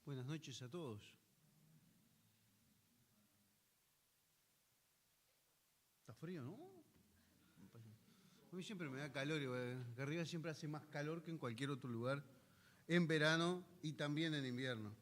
Buenas noches a todos. ¿Está frío, no? A mí siempre me da calor, que arriba siempre hace más calor que en cualquier otro lugar, en verano y también en invierno.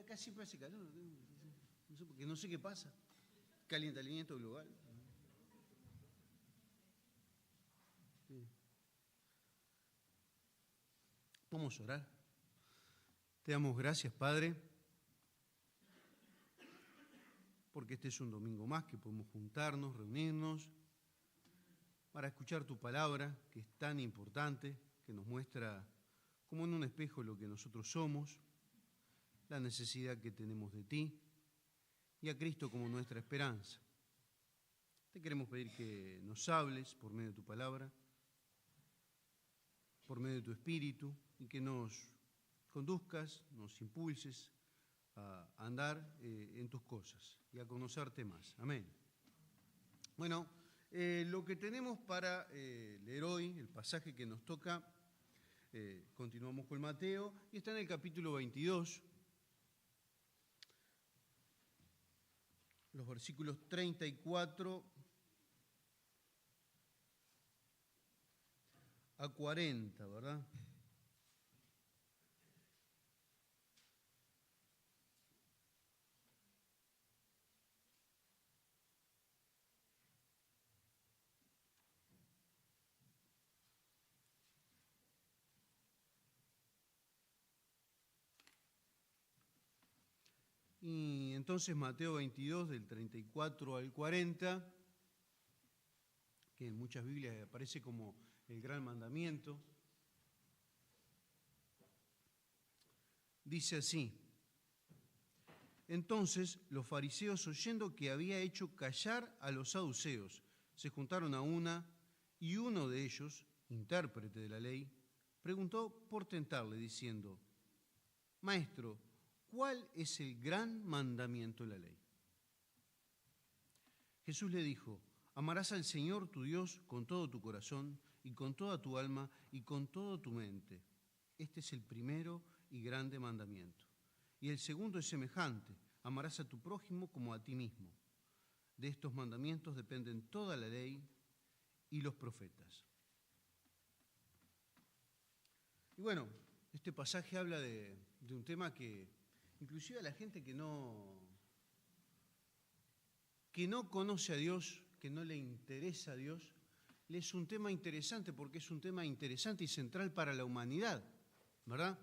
Acá siempre hace calor, no sé, porque no sé qué pasa. Calentamiento global. Sí. Vamos a orar. Te damos gracias, Padre, porque este es un domingo más que podemos juntarnos, reunirnos, para escuchar tu palabra, que es tan importante, que nos muestra como en un espejo lo que nosotros somos, la necesidad que tenemos de ti y a Cristo como nuestra esperanza. Te queremos pedir que nos hables por medio de tu palabra, por medio de tu espíritu, y que nos conduzcas, nos impulses a andar en tus cosas y a conocerte más. Amén. Bueno, lo que tenemos para leer hoy, el pasaje que nos toca, continuamos con Mateo, y está en el capítulo 22, los versículos 34 a 40, ¿verdad? Y entonces Mateo 22, del 34 al 40, que en muchas Biblias aparece como el gran mandamiento, dice así: Entonces los fariseos, oyendo que había hecho callar a los saduceos, se juntaron a una, y uno de ellos, intérprete de la ley, preguntó por tentarle, diciendo: Maestro, ¿cuál es el gran mandamiento de la ley? Jesús le dijo: Amarás al Señor tu Dios con todo tu corazón y con toda tu alma y con toda tu mente. Este es el primero y grande mandamiento. Y el segundo es semejante: amarás a tu prójimo como a ti mismo. De estos mandamientos dependen toda la ley y los profetas. Y bueno, este pasaje habla de un tema que inclusive a la gente que no conoce a Dios, que no le interesa a Dios, le es un tema interesante, porque es un tema interesante y central para la humanidad, ¿verdad?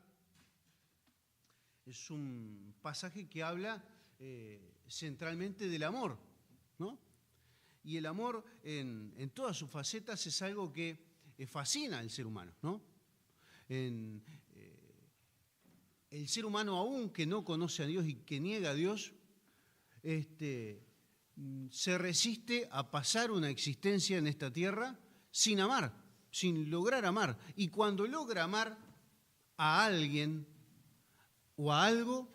Es un pasaje que habla centralmente del amor, ¿no? Y el amor en todas sus facetas es algo que fascina al ser humano, ¿no? El ser humano, aún que no conoce a Dios y que niega a Dios, se resiste a pasar una existencia en esta tierra sin amar, sin lograr amar. Y cuando logra amar a alguien o a algo,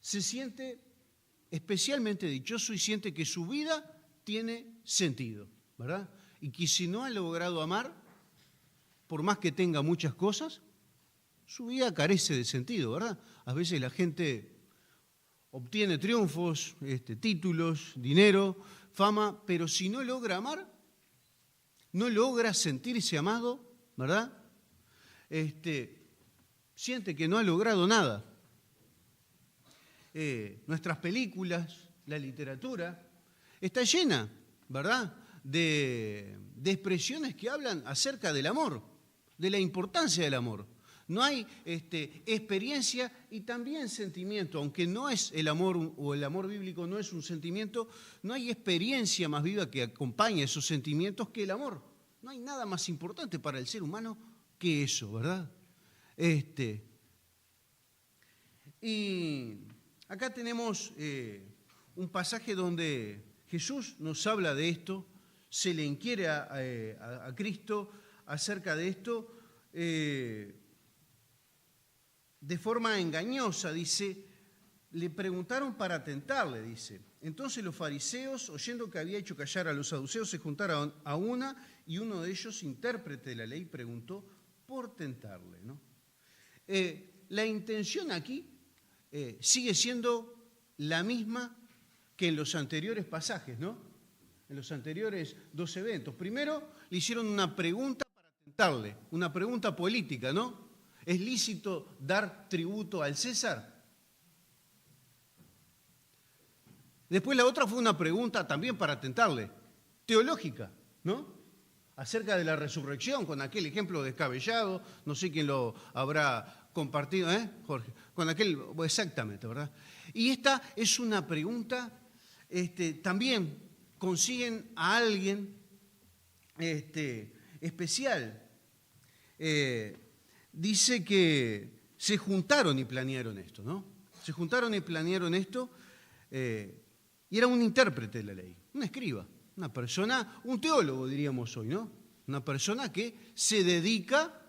se siente especialmente dichoso y siente que su vida tiene sentido, ¿verdad? Y que si no ha logrado amar, por más que tenga muchas cosas, su vida carece de sentido, ¿verdad? A veces la gente obtiene triunfos, títulos, dinero, fama, pero si no logra amar, no logra sentirse amado, ¿verdad? Siente que no ha logrado nada. Nuestras películas, la literatura, está llena, ¿verdad?, de expresiones que hablan acerca del amor, de la importancia del amor. No hay experiencia y también sentimiento, aunque no es el amor, o el amor bíblico no es un sentimiento, no hay experiencia más viva que acompañe esos sentimientos que el amor. No hay nada más importante para el ser humano que eso, ¿verdad? Y acá tenemos un pasaje donde Jesús nos habla de esto, se le inquiere a Cristo acerca de esto, de forma engañosa, dice, le preguntaron para tentarle, dice. Entonces los fariseos, oyendo que había hecho callar a los saduceos, se juntaron a una y uno de ellos, intérprete de la ley, preguntó por tentarle, ¿no? La intención aquí sigue siendo la misma que en los anteriores pasajes, ¿no? En los anteriores 2 eventos. Primero le hicieron una pregunta para tentarle, una pregunta política, ¿no? ¿Es lícito dar tributo al César? Después la otra fue una pregunta también para tentarle, teológica, ¿no? Acerca de la resurrección, con aquel ejemplo descabellado, no sé quién lo habrá compartido, Jorge? Con aquel, exactamente, ¿verdad? Y esta es una pregunta, también consiguen a alguien especial. Dice que se juntaron y planearon esto, ¿no? Se juntaron y planearon esto, y era un intérprete de la ley, un escriba, una persona, un teólogo diríamos hoy, ¿no? Una persona que se dedica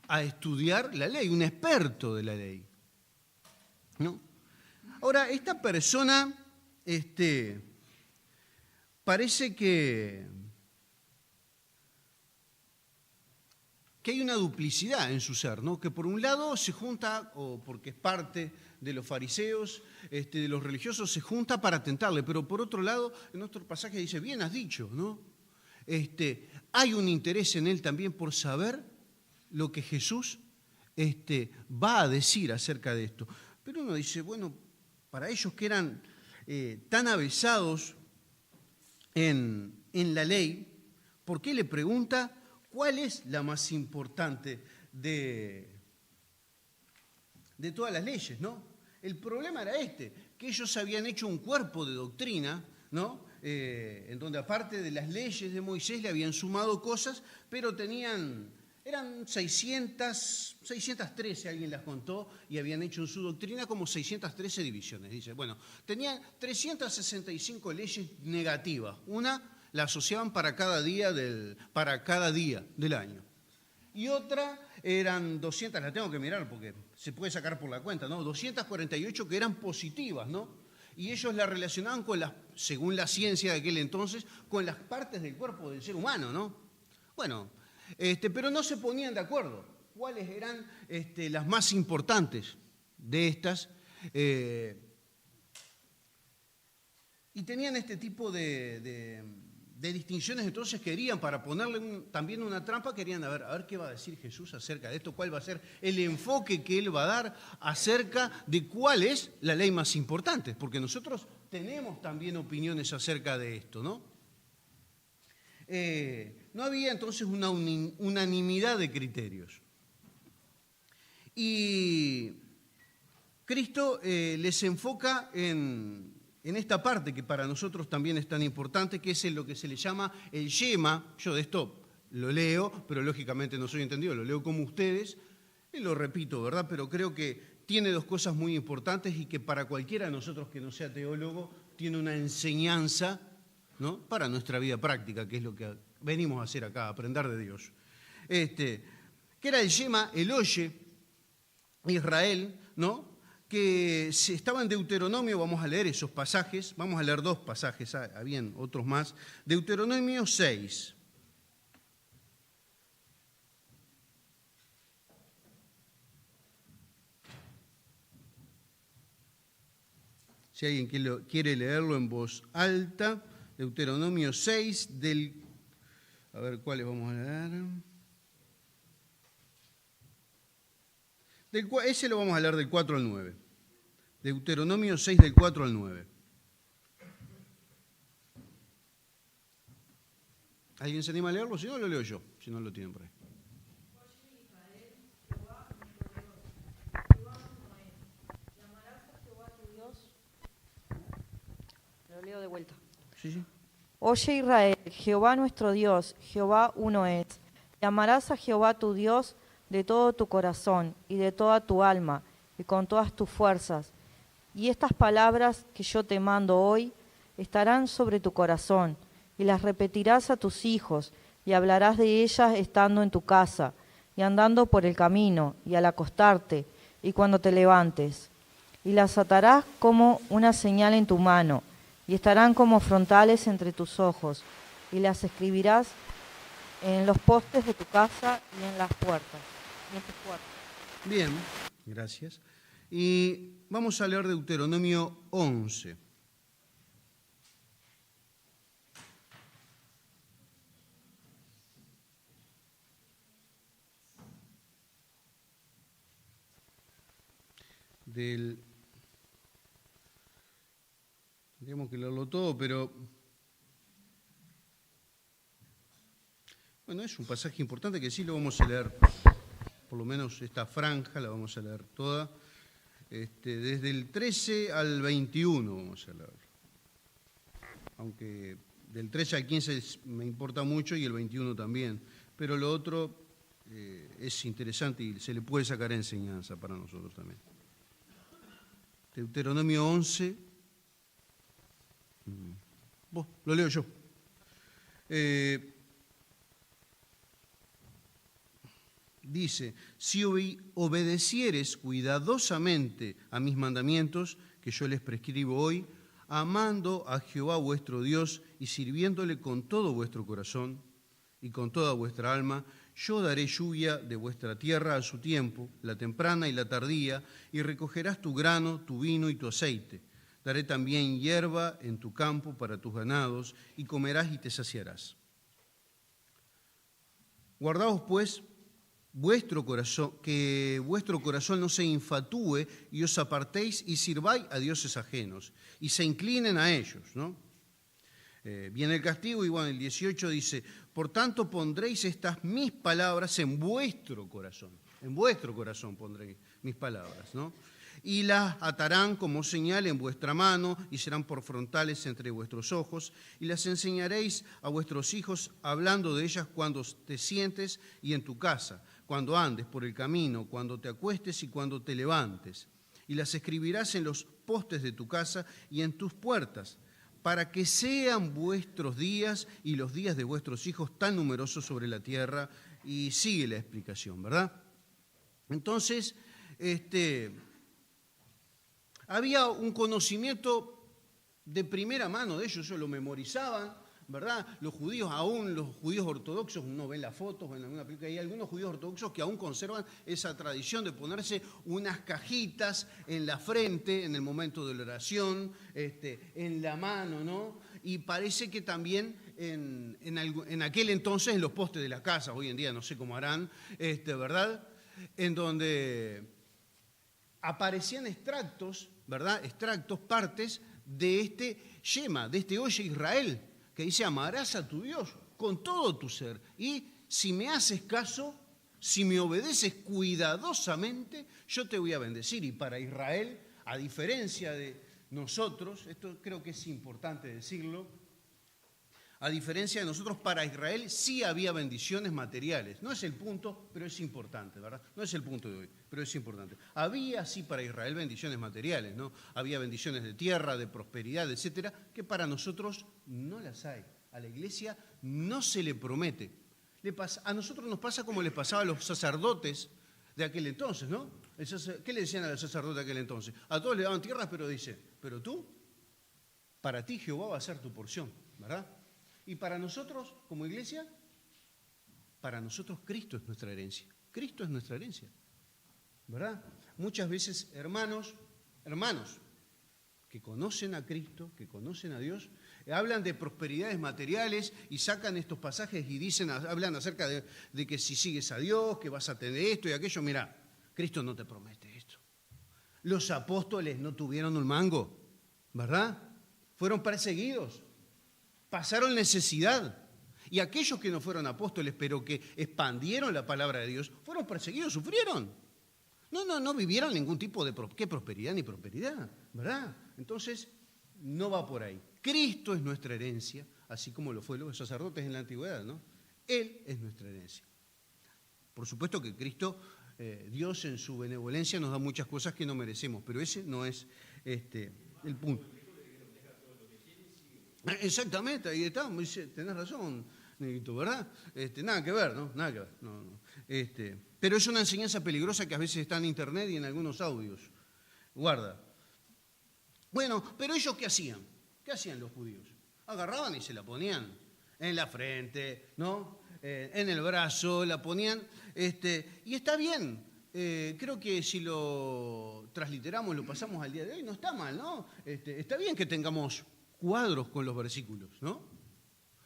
a estudiar la ley, un experto de la ley, ¿no? Ahora, esta persona, parece que hay una duplicidad en su ser, ¿no? Que por un lado se junta, o porque es parte de los fariseos, de los religiosos, se junta para tentarle, pero por otro lado, en otro pasaje dice, bien has dicho, ¿no? Hay un interés en él también por saber lo que Jesús va a decir acerca de esto. Pero uno dice, bueno, para ellos que eran tan avesados en la ley, ¿por qué le pregunta cuál es la más importante de todas las leyes, ¿no? El problema era que ellos habían hecho un cuerpo de doctrina, ¿no? En donde aparte de las leyes de Moisés le habían sumado cosas, pero eran 613, alguien las contó, y habían hecho en su doctrina como 613 divisiones. Dice, bueno, tenían 365 leyes negativas. Una la asociaban para cada día del año. Y otra eran 200, la tengo que mirar porque se puede sacar por la cuenta, ¿no? 248 que eran positivas, ¿no? Y ellos la relacionaban con según la ciencia de aquel entonces, con las partes del cuerpo del ser humano, ¿no? Bueno, pero no se ponían de acuerdo cuáles eran las más importantes de estas. Y tenían este tipo de distinciones, entonces querían, para ponerle también una trampa, querían a ver qué va a decir Jesús acerca de esto, cuál va a ser el enfoque que él va a dar acerca de cuál es la ley más importante, porque nosotros tenemos también opiniones acerca de esto, ¿no? No había entonces una unanimidad de criterios. Y Cristo les enfoca en esta parte que para nosotros también es tan importante, que es en lo que se le llama el Shema. Yo de esto lo leo, pero lógicamente no soy entendido, lo leo como ustedes, y lo repito, ¿verdad? Pero creo que tiene 2 cosas muy importantes y que para cualquiera de nosotros que no sea teólogo tiene una enseñanza, ¿no? Para nuestra vida práctica, que es lo que venimos a hacer acá, a aprender de Dios. Que era el Shema, el Oye, Israel, ¿no? Que estaba en Deuteronomio, vamos a leer esos pasajes, vamos a leer 2 pasajes, habían otros más. Deuteronomio 6. Si alguien quiere leerlo en voz alta, Deuteronomio 6, a ver cuáles vamos a leer. Ese lo vamos a leer del 4 al 9. Deuteronomio 6, del 4 al 9. ¿Alguien se anima a leerlo? Si no, lo leo yo, si no lo tienen por ahí. Lo leo de vuelta. Sí. Oye Israel, Jehová nuestro Dios, Jehová uno es. Y amarás a Jehová tu Dios de todo tu corazón y de toda tu alma y con todas tus fuerzas. Y estas palabras que yo te mando hoy estarán sobre tu corazón, y las repetirás a tus hijos, y hablarás de ellas estando en tu casa, y andando por el camino, y al acostarte, y cuando te levantes. Y las atarás como una señal en tu mano, y estarán como frontales entre tus ojos, y las escribirás en los postes de tu casa y en las puertas. Y en tus puertas. Bien, gracias. Y vamos a leer Deuteronomio 11. Tendríamos que leerlo todo, pero bueno, es un pasaje importante que sí lo vamos a leer, por lo menos esta franja la vamos a leer toda, desde el 13 al 21 vamos a leer, aunque del 13 al 15 me importa mucho y el 21 también, pero lo otro es interesante y se le puede sacar enseñanza para nosotros también. Deuteronomio 11, lo leo yo. Dice, si obedecieres cuidadosamente a mis mandamientos que yo les prescribo hoy, amando a Jehová vuestro Dios y sirviéndole con todo vuestro corazón y con toda vuestra alma, yo daré lluvia de vuestra tierra a su tiempo, la temprana y la tardía, y recogerás tu grano, tu vino y tu aceite. Daré también hierba en tu campo para tus ganados, y comerás y te saciarás. Guardaos, pues, que vuestro corazón no se infatúe y os apartéis y sirváis a dioses ajenos, y se inclinen a ellos, ¿no? Viene el castigo y bueno, el 18 dice, por tanto pondréis estas mis palabras en vuestro corazón pondréis mis palabras, ¿no? Y las atarán como señal en vuestra mano y serán por frontales entre vuestros ojos y las enseñaréis a vuestros hijos hablando de ellas cuando te sientes y en tu casa, cuando andes por el camino, cuando te acuestes y cuando te levantes. Y las escribirás en los postes de tu casa y en tus puertas, para que sean vuestros días y los días de vuestros hijos tan numerosos sobre la tierra. Y sigue la explicación, ¿verdad? Entonces, había un conocimiento de primera mano de ellos lo memorizaban, ¿verdad? Los judíos, aún los judíos ortodoxos, uno ve las fotos en alguna película, hay algunos judíos ortodoxos que aún conservan esa tradición de ponerse unas cajitas en la frente en el momento de la oración, en la mano, ¿no? Y parece que también en aquel entonces en los postes de la casa, hoy en día no sé cómo harán, ¿verdad? En donde aparecían extractos, ¿verdad? Extractos, partes de este Shema, de este Oye Israel, que dice, amarás a tu Dios con todo tu ser. Y si me haces caso, si me obedeces cuidadosamente, yo te voy a bendecir. Y para Israel, a diferencia de nosotros, esto creo que es importante decirlo, a diferencia de nosotros, para Israel sí había bendiciones materiales. No es el punto, pero es importante, ¿verdad? No es el punto de hoy, pero es importante. Había sí para Israel bendiciones materiales, ¿no? Había bendiciones de tierra, de prosperidad, etcétera, que para nosotros no las hay. A la iglesia no se le promete. A nosotros nos pasa como les pasaba a los sacerdotes de aquel entonces, ¿no? ¿Qué le decían a los sacerdotes de aquel entonces? A todos le daban tierras, pero dice, pero tú, para ti Jehová va a ser tu porción, ¿verdad? Y para nosotros, como iglesia, para nosotros Cristo es nuestra herencia. Cristo es nuestra herencia, ¿verdad? Muchas veces hermanos que conocen a Cristo, que conocen a Dios, hablan de prosperidades materiales y sacan estos pasajes y hablan acerca de que si sigues a Dios, que vas a tener esto y aquello. Mira, Cristo no te promete esto. Los apóstoles no tuvieron un mango, ¿verdad? Fueron perseguidos. Pasaron necesidad. Y aquellos que no fueron apóstoles, pero que expandieron la palabra de Dios, fueron perseguidos, sufrieron. No vivieron ningún tipo de prosperidad ni prosperidad, ¿verdad? Entonces, no va por ahí. Cristo es nuestra herencia, así como lo fue los sacerdotes en la antigüedad, ¿no? Él es nuestra herencia. Por supuesto que Cristo, Dios en su benevolencia nos da muchas cosas que no merecemos, pero ese no es el punto. Exactamente, ahí está, tenés razón. negrito, ¿verdad? Nada que ver, ¿no? Nada que ver. No, no. Pero es una enseñanza peligrosa que a veces está en internet y en algunos audios. Guarda. Bueno, pero ellos ¿qué hacían? ¿Qué hacían los judíos? Agarraban y se la ponían en la frente, ¿no? En el brazo, la ponían. Y está bien. Creo que si lo transliteramos, lo pasamos al día de hoy, no está mal, ¿no? Está bien que tengamos cuadros con los versículos, ¿no?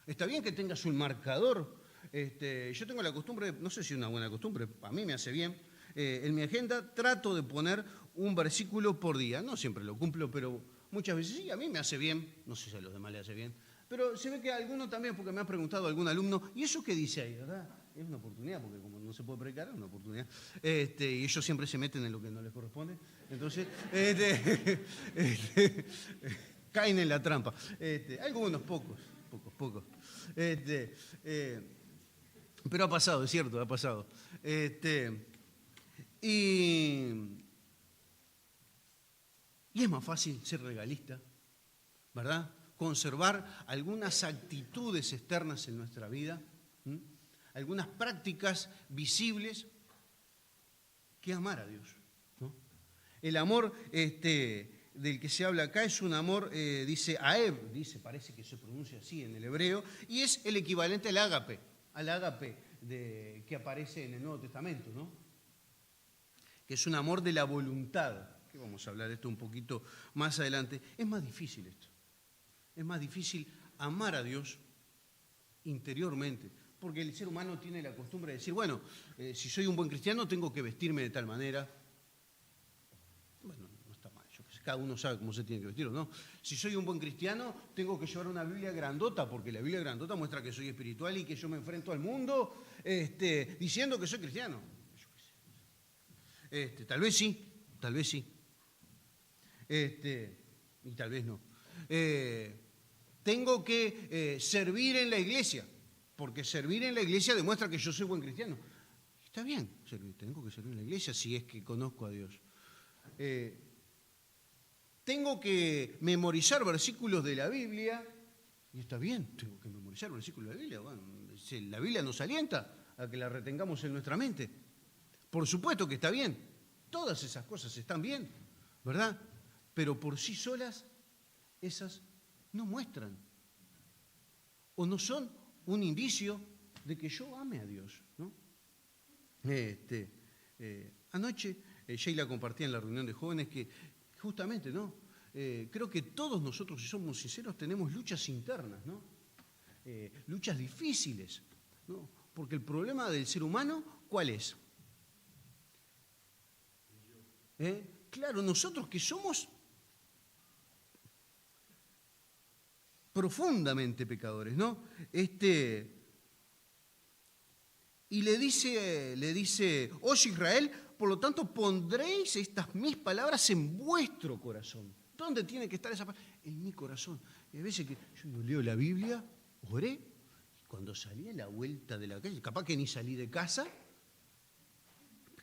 Está bien que tengas un marcador. Yo tengo la costumbre, no sé si es una buena costumbre, a mí me hace bien. En mi agenda trato de poner un versículo por día. No siempre lo cumplo, pero muchas veces sí, a mí me hace bien. No sé si a los demás le hace bien. Pero se ve que a alguno también, porque me ha preguntado algún alumno, ¿y eso qué dice ahí, verdad? Es una oportunidad, porque como no se puede predicar, es una oportunidad. Y ellos siempre se meten en lo que no les corresponde. Entonces, caen en la trampa. Algunos pocos. Pero ha pasado, es cierto, ha pasado. Y es más fácil ser legalista, ¿verdad? Conservar algunas actitudes externas en nuestra vida, algunas prácticas visibles, que amar a Dios, ¿no? El amor del que se habla acá es un amor, dice Aev, parece que se pronuncia así en el hebreo, y es el equivalente al ágape que aparece en el Nuevo Testamento, ¿no? Que es un amor de la voluntad, que vamos a hablar de esto un poquito más adelante. Es más difícil esto. Es más difícil amar a Dios interiormente, porque el ser humano tiene la costumbre de decir, bueno, si soy un buen cristiano tengo que vestirme de tal manera. Bueno, no está mal, cada uno sabe cómo se tiene que vestir o no. Si soy un buen cristiano tengo que llevar una Biblia grandota, porque la Biblia grandota muestra que soy espiritual y que yo me enfrento al mundo diciendo que soy cristiano. Tal vez sí, y tal vez no. Tengo que servir en la iglesia, porque servir en la iglesia demuestra que yo soy buen cristiano. Está bien, tengo que servir en la iglesia si es que conozco a Dios. Tengo que memorizar versículos de la Biblia, y está bien, tengo que memorizar versículos de la Biblia. Bueno, la Biblia nos alienta a que la retengamos en nuestra mente. Por supuesto que está bien, todas esas cosas están bien, ¿verdad? Pero por sí solas, esas no muestran o no son un indicio de que yo ame a Dios, ¿no? Anoche Sheila compartía en la reunión de jóvenes que justamente, ¿no? Creo que todos nosotros, si somos sinceros, tenemos luchas internas, ¿no? Luchas difíciles, ¿no? Porque el problema del ser humano, ¿cuál es? Claro, nosotros que somos profundamente pecadores, ¿no? Y le dice, oye Israel, por lo tanto pondréis estas mis palabras en vuestro corazón. ¿Dónde tiene que estar esa palabra? En mi corazón. Y a veces que yo leo la Biblia, oré, y cuando salí a la vuelta de la calle, capaz que ni salí de casa,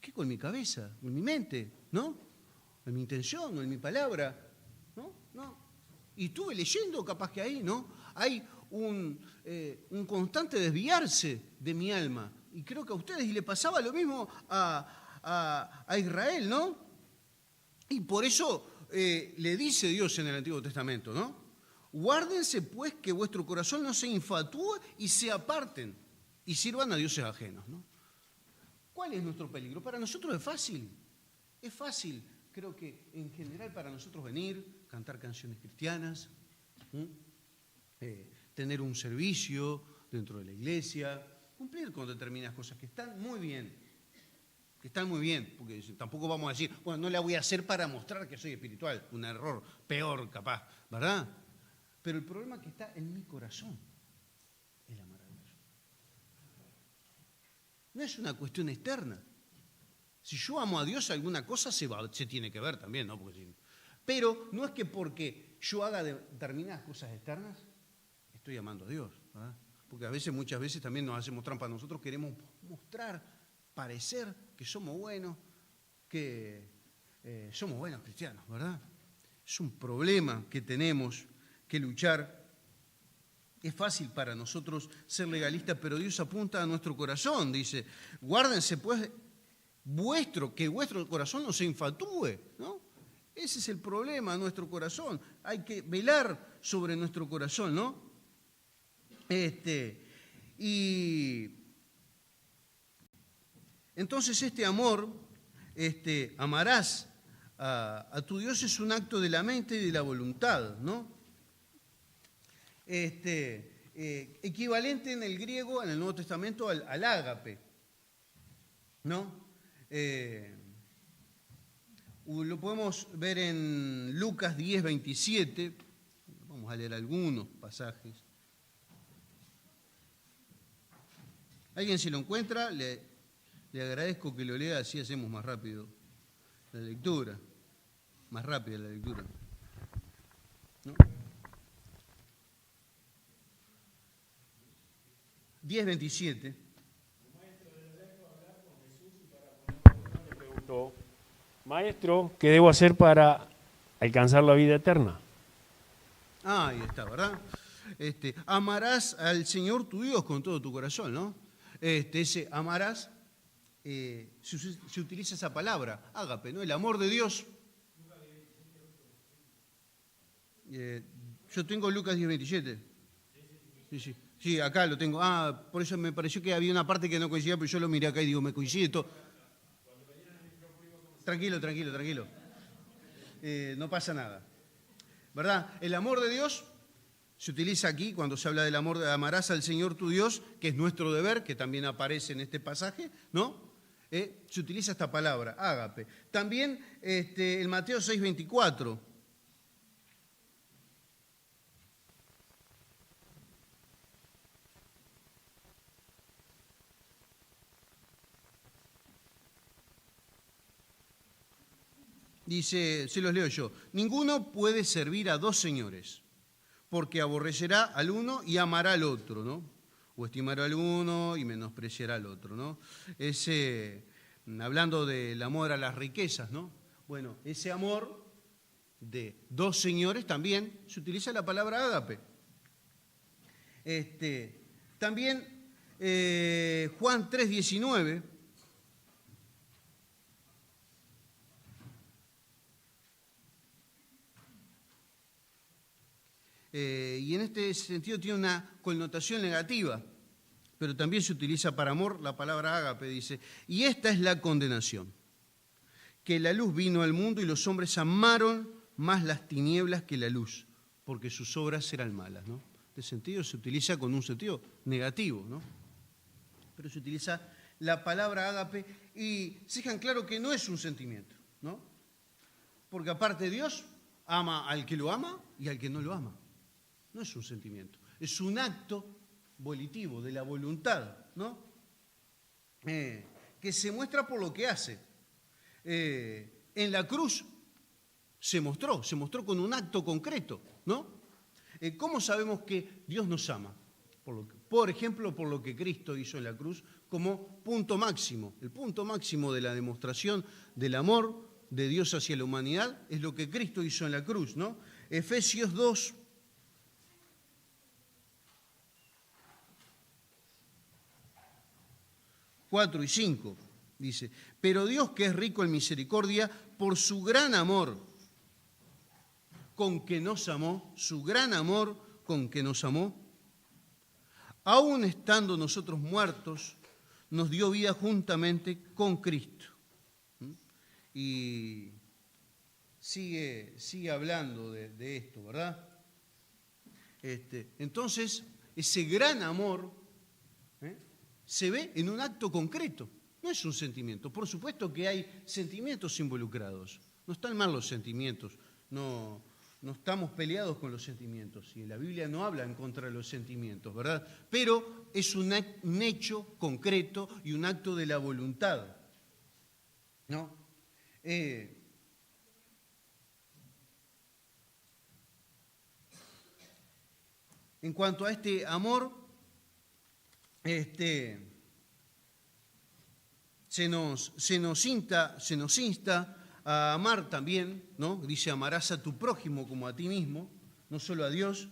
¿qué? Con mi cabeza, con mi mente, ¿no? En mi intención o en mi palabra, ¿no? Y estuve leyendo, capaz que ahí, ¿no? Hay un constante desviarse de mi alma. Y creo que a ustedes, y le pasaba lo mismo a Israel, ¿no? Y por eso le dice Dios en el Antiguo Testamento, ¿no? Guárdense pues que vuestro corazón no se infatúe y se aparten y sirvan a dioses ajenos, ¿no? ¿Cuál es nuestro peligro? Para nosotros es fácil. Es fácil, creo que en general para nosotros venir, cantar canciones cristianas, tener un servicio dentro de la iglesia, cumplir con determinadas cosas que están muy bien, porque tampoco vamos a decir, bueno, no la voy a hacer para mostrar que soy espiritual, un error peor capaz, ¿verdad? Pero el problema que está en mi corazón es amar a Dios. No es una cuestión externa. Si yo amo a Dios, alguna cosa se tiene que ver también, ¿no? Pero no es que porque yo haga determinadas cosas externas, estoy amando a Dios, ¿verdad? Porque muchas veces también nos hacemos trampa. Nosotros queremos mostrar, parecer que somos buenos, que somos buenos cristianos, ¿verdad? Es un problema que tenemos que luchar. Es fácil para nosotros ser legalistas, pero Dios apunta a nuestro corazón. Dice, guárdense pues que vuestro corazón no se infatúe, ¿no? Ese es el problema, nuestro corazón. Hay que velar sobre nuestro corazón, ¿no? Y entonces este amor, amarás a tu Dios, es un acto de la mente y de la voluntad, ¿no? Equivalente en el griego, en el Nuevo Testamento, al ágape, ¿no? Lo podemos ver en Lucas 10, 27. Vamos a leer algunos pasajes. ¿Alguien si lo encuentra? Le agradezco que lo lea, así hacemos más rápido la lectura. Más rápida la lectura, ¿no? 10, 27. Maestro, ¿qué debo hacer para alcanzar la vida eterna? Ahí está, ¿verdad? Amarás al Señor tu Dios con todo tu corazón, ¿no? Ese amarás, se utiliza esa palabra, ágape, ¿no? El amor de Dios. Yo tengo Lucas 10, 27. Sí. Sí, acá lo tengo. Por eso me pareció que había una parte que no coincidía, pero yo lo miré acá y digo, me coincide todo. Tranquilo. No pasa nada. ¿Verdad? El amor de Dios se utiliza aquí cuando se habla del amor de amarás al Señor tu Dios, que es nuestro deber, que también aparece en este pasaje, ¿no? Se utiliza esta palabra, ágape. También el Mateo 6, 24. Dice, se los leo yo, ninguno puede servir a dos señores, porque aborrecerá al uno y amará al otro, ¿no? O estimará al uno y menospreciará al otro, ¿no? Hablando del amor a las riquezas, ¿no? Bueno, ese amor de dos señores también se utiliza la palabra ágape. También Juan 3, 19. Y en este sentido tiene una connotación negativa, pero también se utiliza para amor la palabra ágape, dice, y esta es la condenación, que la luz vino al mundo y los hombres amaron más las tinieblas que la luz, porque sus obras eran malas, ¿no? Este sentido se utiliza con un sentido negativo, ¿no? Pero se utiliza la palabra ágape y se dejan claro que no es un sentimiento, ¿no? Porque aparte Dios ama al que lo ama y al que no lo ama. No es un sentimiento, es un acto volitivo de la voluntad, ¿no? Que se muestra por lo que hace. En la cruz se mostró con un acto concreto, ¿no? ¿Cómo sabemos que Dios nos ama? Por ejemplo, por lo que Cristo hizo en la cruz como punto máximo. El punto máximo de la demostración del amor de Dios hacia la humanidad es lo que Cristo hizo en la cruz, ¿no? Efesios 2. 4 y 5, dice, pero Dios que es rico en misericordia, por su gran amor con que nos amó, su gran amor con que nos amó, aun estando nosotros muertos, nos dio vida juntamente con Cristo. Y sigue hablando de esto, ¿verdad? Entonces, ese gran amor se ve en un acto concreto, no es un sentimiento. Por supuesto que hay sentimientos involucrados, no están mal los sentimientos, no estamos peleados con los sentimientos, y la Biblia no habla en contra de los sentimientos, ¿verdad? Pero es un hecho concreto y un acto de la voluntad, ¿no? En cuanto a este amor, se nos insta a amar también, ¿no? Dice, amarás a tu prójimo como a ti mismo, no solo a Dios.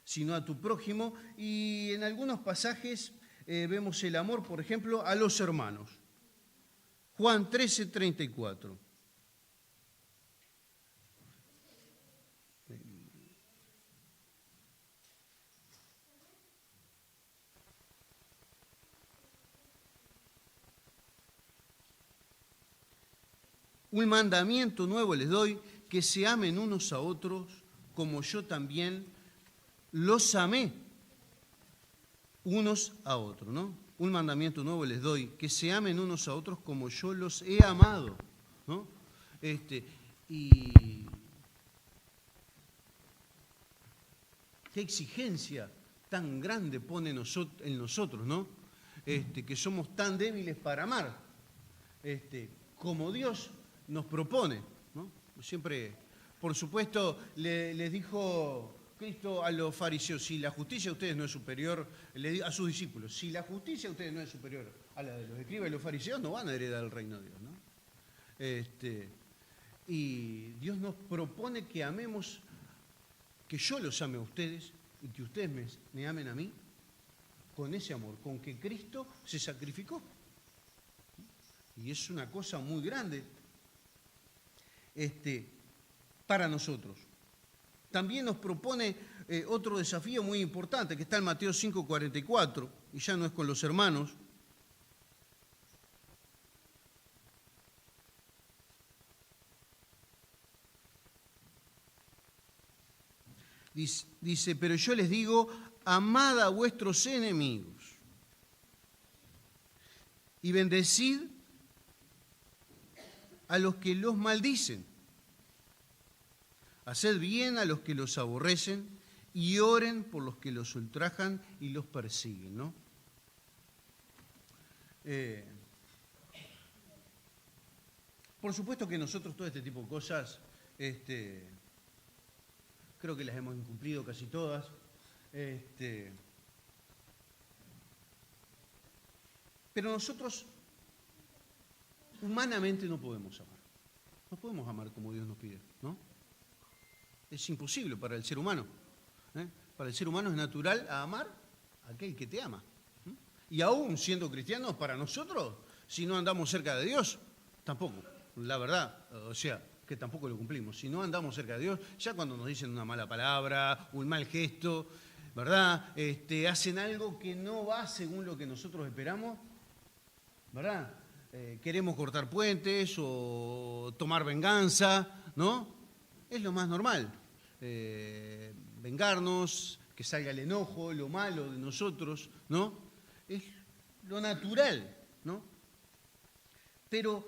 sino a tu prójimo. Y en algunos pasajes vemos el amor, por ejemplo, a los hermanos. Juan 13:34. Un mandamiento nuevo les doy, que se amen unos a otros como yo también los amé unos a otros, ¿no? Un mandamiento nuevo les doy, que se amen unos a otros como yo los he amado, ¿no? Y qué exigencia tan grande pone en nosotros, ¿no? Que somos tan débiles para amar, como Dios nos propone, ¿no? Siempre, por supuesto, les dijo Cristo a los fariseos: si la justicia de ustedes no es superior, a sus discípulos, si la justicia de ustedes no es superior a la de los escribas y los fariseos, no van a heredar el reino de Dios, ¿no? Y Dios nos propone que amemos, que yo los ame a ustedes y que ustedes me amen a mí con ese amor, con que Cristo se sacrificó. Y es una cosa muy grande para nosotros. También nos propone otro desafío muy importante, que está en Mateo 5:44, y ya no es con los hermanos. Dice, pero yo les digo, amad a vuestros enemigos y bendecid a los que los maldicen. Haced bien a los que los aborrecen y oren por los que los ultrajan y los persiguen, ¿no? Por supuesto que nosotros todo este tipo de cosas, creo que las hemos incumplido casi todas. Pero nosotros humanamente no podemos amar. No podemos amar como Dios nos pide, ¿no? Es imposible para el ser humano. Para el ser humano es natural amar a aquel que te ama. Y aún siendo cristianos, para nosotros, si no andamos cerca de Dios, tampoco. La verdad, o sea, que tampoco lo cumplimos. Si no andamos cerca de Dios, ya cuando nos dicen una mala palabra, un mal gesto, ¿verdad? Hacen algo que no va según lo que nosotros esperamos, ¿verdad? Queremos cortar puentes o tomar venganza, ¿no? Es lo más normal. Vengarnos, que salga el enojo, lo malo de nosotros, ¿no? Es lo natural, ¿no? Pero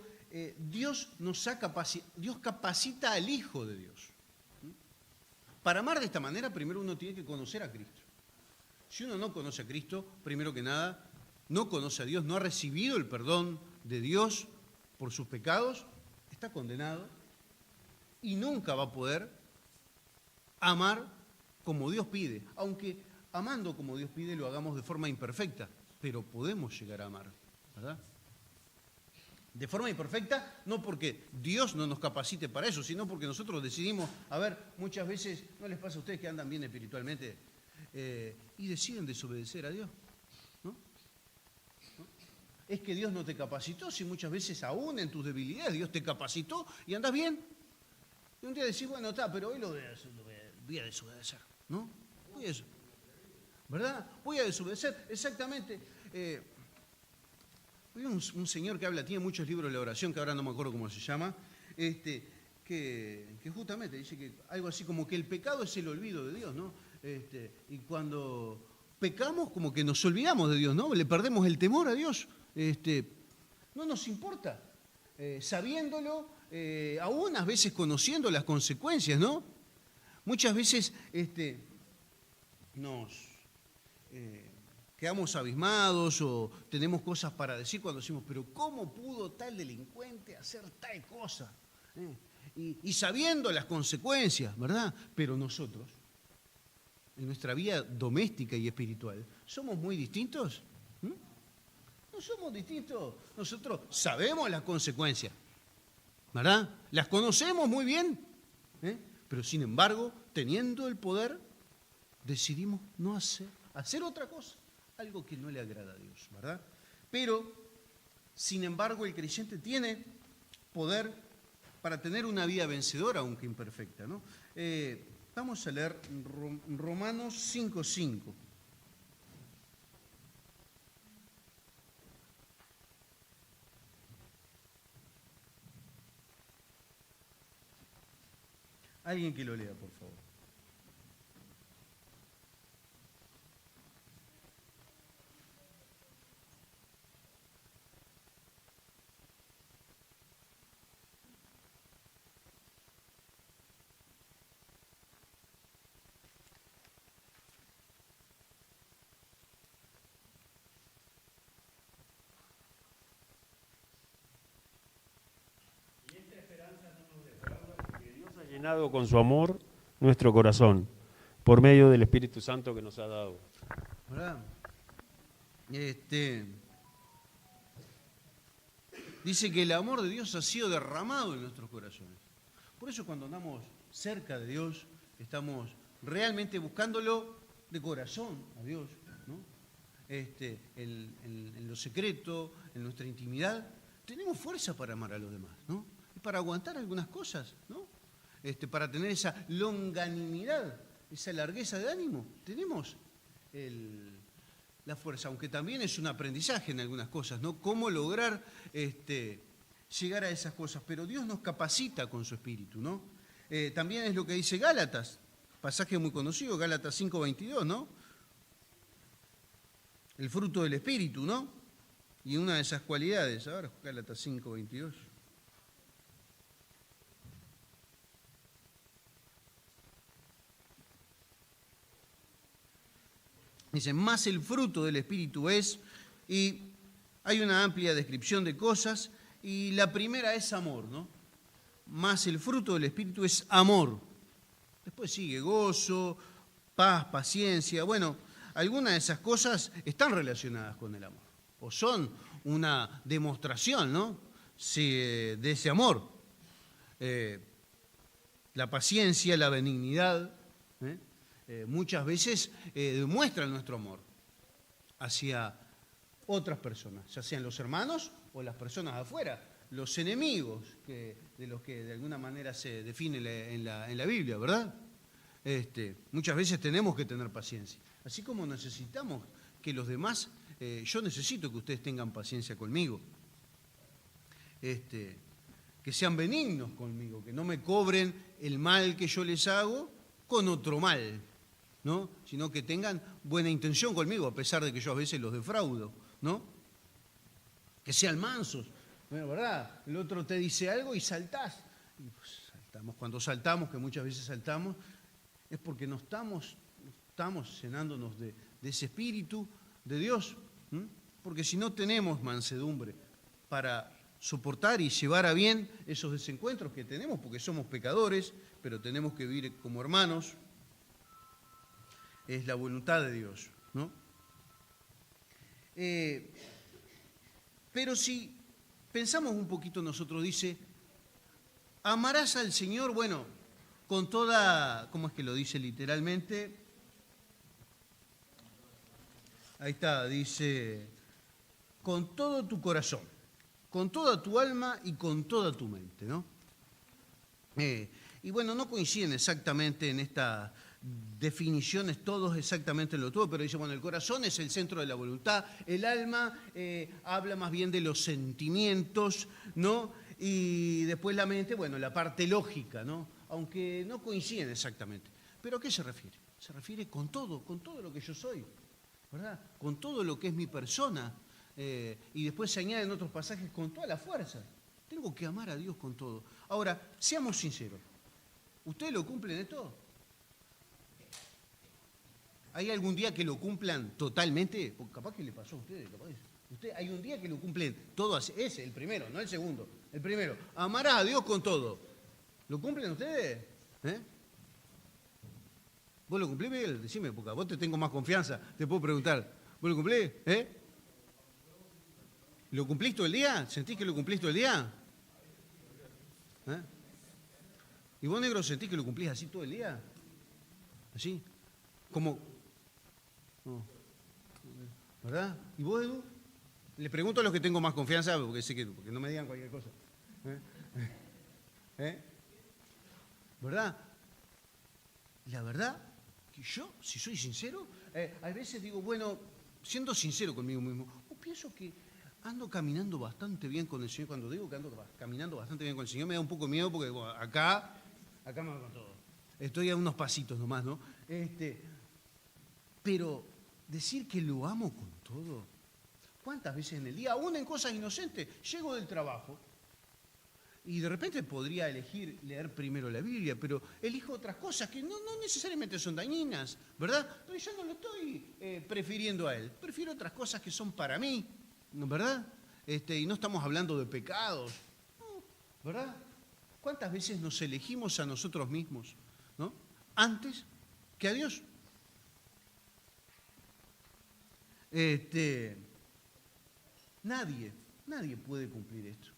Dios capacita al Hijo de Dios. Para amar de esta manera, primero uno tiene que conocer a Cristo. Si uno no conoce a Cristo, primero que nada, no conoce a Dios, no ha recibido el perdón de Dios por sus pecados, está condenado y nunca va a poder amar como Dios pide, aunque amando como Dios pide lo hagamos de forma imperfecta, pero podemos llegar a amar, ¿verdad? De forma imperfecta, no porque Dios no nos capacite para eso, sino porque nosotros decidimos, muchas veces, ¿no les pasa a ustedes que andan bien espiritualmente y deciden desobedecer a Dios? ¿No? Es que Dios no te capacitó, si muchas veces aún en tus debilidades Dios te capacitó y andás bien. Y un día decís, bueno, está, pero hoy lo voy a desobedecer, ¿no? ¿Verdad? Voy a desobedecer, exactamente. Hay un señor que tiene muchos libros de la oración, que ahora no me acuerdo cómo se llama, que justamente dice que algo así como que el pecado es el olvido de Dios, ¿no? Y cuando pecamos como que nos olvidamos de Dios, ¿no? Le perdemos el temor a Dios. No nos importa, sabiéndolo, aún a veces conociendo las consecuencias, ¿no? Muchas veces nos quedamos abismados o tenemos cosas para decir cuando decimos, pero ¿cómo pudo tal delincuente hacer tal cosa? Y sabiendo las consecuencias, ¿verdad? Pero nosotros, en nuestra vida doméstica y espiritual, ¿somos muy distintos? No somos distintos. Nosotros sabemos las consecuencias, ¿verdad? Las conocemos muy bien, pero sin embargo, teniendo el poder, decidimos no hacer otra cosa, algo que no le agrada a Dios, ¿verdad? Pero, sin embargo, el creyente tiene poder para tener una vida vencedora, aunque imperfecta, ¿no? Vamos a leer Romanos 5:5. Alguien que lo lea, por favor. Llenado con su amor nuestro corazón, por medio del Espíritu Santo que nos ha dado. ¿Verdad? Dice que el amor de Dios ha sido derramado en nuestros corazones. Por eso cuando andamos cerca de Dios, estamos realmente buscándolo de corazón a Dios, ¿no? En lo secreto, en nuestra intimidad, tenemos fuerza para amar a los demás, ¿no? Y para aguantar algunas cosas, ¿no? Para tener esa longanimidad, esa largueza de ánimo, tenemos la fuerza, aunque también es un aprendizaje en algunas cosas, ¿no? Cómo lograr llegar a esas cosas, pero Dios nos capacita con su Espíritu, ¿no? También es lo que dice Gálatas, pasaje muy conocido, Gálatas 5:22, ¿no? El fruto del Espíritu, ¿no? Y una de esas cualidades, ahora Gálatas 5:22. Dice, más el fruto del Espíritu es, y hay una amplia descripción de cosas, y la primera es amor, ¿no? Más el fruto del Espíritu es amor. Después sigue gozo, paz, paciencia. Bueno, algunas de esas cosas están relacionadas con el amor, o son una demostración, ¿no? Sí, de ese amor. La paciencia, la benignidad, muchas veces demuestran nuestro amor hacia otras personas, ya sean los hermanos o las personas de afuera, los enemigos de los que de alguna manera se define en la Biblia, ¿verdad? Muchas veces tenemos que tener paciencia, así como necesitamos que los demás, yo necesito que ustedes tengan paciencia conmigo, que sean benignos conmigo, que no me cobren el mal que yo les hago con otro mal, ¿no? Sino que tengan buena intención conmigo, a pesar de que yo a veces los defraudo, ¿no? Que sean mansos, bueno, ¿verdad? El otro te dice algo y saltás. Y pues, saltamos. Cuando saltamos, que muchas veces saltamos, es porque no estamos llenándonos de ese espíritu de Dios, porque si no tenemos mansedumbre para soportar y llevar a bien esos desencuentros que tenemos, porque somos pecadores, pero tenemos que vivir como hermanos, es la voluntad de Dios, ¿no? Pero si pensamos un poquito nosotros, dice, amarás al Señor, bueno, con toda, ¿cómo es que lo dice literalmente? Ahí está, dice, con todo tu corazón, con toda tu alma y con toda tu mente, ¿no? Y bueno, no coinciden exactamente en estas definiciones todos exactamente en lo todo, pero dice, bueno, el corazón es el centro de la voluntad, el alma habla más bien de los sentimientos, ¿no? Y después la mente, bueno, la parte lógica, ¿no? Aunque no coinciden exactamente. ¿Pero a qué se refiere? Se refiere con todo lo que yo soy, ¿verdad? Con todo lo que es mi persona. Y después se añaden otros pasajes con toda la fuerza. Tengo que amar a Dios con todo. Ahora, seamos sinceros. ¿Ustedes lo cumplen esto? ¿Hay algún día que lo cumplan totalmente? Porque capaz que le pasó a ustedes. ¿Hay un día que lo cumplen todo así? Ese, el primero, no el segundo. El primero. Amarás a Dios con todo. ¿Lo cumplen ustedes? ¿Vos lo cumplís, Miguel? Decime, porque a vos te tengo más confianza. Te puedo preguntar. ¿Vos lo cumplís? ¿Lo cumplís todo el día? ¿Sentís que lo cumplís todo el día? ¿Y vos, negro, sentís que lo cumplís así todo el día? ¿Así? Como, no, ¿verdad? ¿Y vos, Edu? Le pregunto a los que tengo más confianza, porque sé que porque no me digan cualquier cosa. ¿Verdad? La verdad que yo, si soy sincero, a veces digo, bueno, siendo sincero conmigo mismo, pienso que ando caminando bastante bien con el Señor. Cuando digo que ando caminando bastante bien con el Señor, me da un poco miedo porque bueno, acá me voy con todo. Estoy a unos pasitos nomás, ¿no? Pero decir que lo amo con todo, ¿cuántas veces en el día, aún en cosas inocentes, llego del trabajo y de repente podría elegir leer primero la Biblia, pero elijo otras cosas que no necesariamente son dañinas, ¿verdad? Pero yo no lo estoy prefiriendo a Él. Prefiero otras cosas que son para mí, ¿verdad? Y no estamos hablando de pecados, ¿verdad? ¿Cuántas veces nos elegimos a nosotros mismos, ¿no? Antes que a Dios? Nadie puede cumplir esto.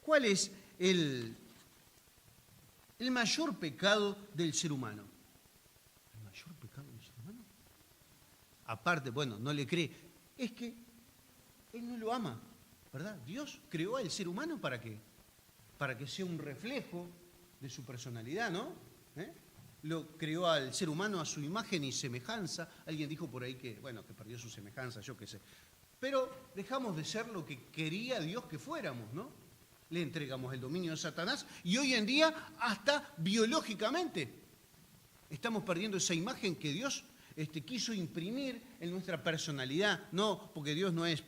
¿Cuál es el mayor pecado del ser humano? ¿El mayor pecado del ser humano? Aparte, bueno, no le cree. Es que Él no lo ama, ¿verdad? Dios creó al ser humano ¿para qué? Para que sea un reflejo de su personalidad, ¿no? Lo creó al ser humano a su imagen y semejanza. Alguien dijo por ahí que, bueno, que perdió su semejanza, yo qué sé. Pero dejamos de ser lo que quería Dios que fuéramos, ¿no? Le entregamos el dominio a Satanás y hoy en día hasta biológicamente estamos perdiendo esa imagen que Dios quiso imprimir en nuestra personalidad. No, porque Dios no es